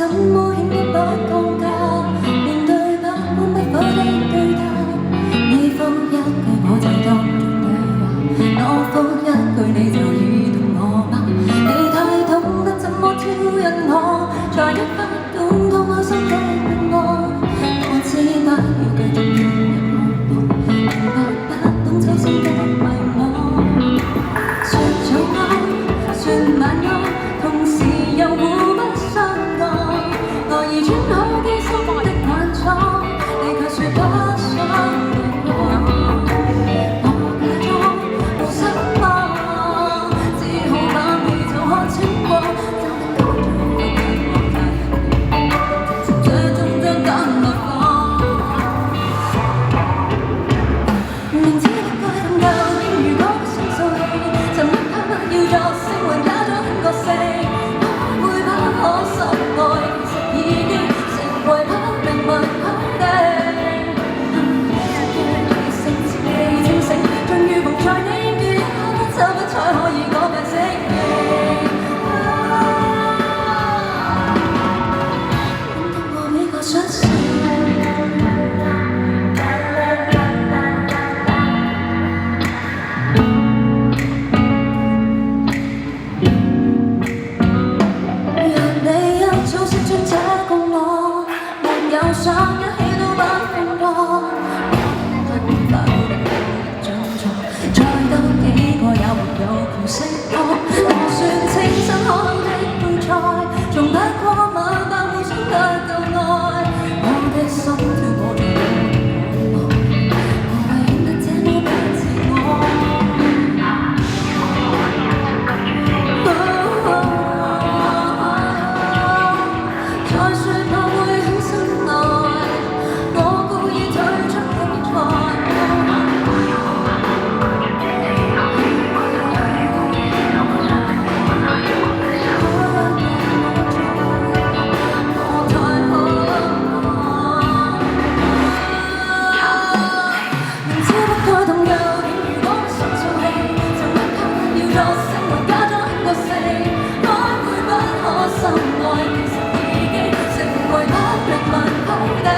怎麼輕易不降價？面對百般不可的對答，你覆一句我就當作對話，我覆一句你就已懂我嗎？你太懂得怎麼挑釁我，才一不懂當我心的不安。我知不要繼續陷入夢幻，明白不懂抽身的迷惘。說早安，說晚安，同時又互不相干。我已穿好機心的晚裝，你卻說不想對我。我假裝無失望，只好把你就看清過。真的該做一個最終將簡略放。明知不該咁舊點，如果不想掃氣，沉默他要作聲還假裝很覺性，會不可深愛，其實已經成為不明文規定。一聲自己清醒，終於逢在你的一刻，不瞅不睬可以講嘅聲音。我比較率性。想一起都不放過，分快活像錯，再多幾個也沒有共識過。我算清新可口的配菜，從不過晚飯互相得夠愛。我的心跳過在你眼內，何謂顯得這麼不自我？再說我會很深愛。愛其實已經成為不明文規定。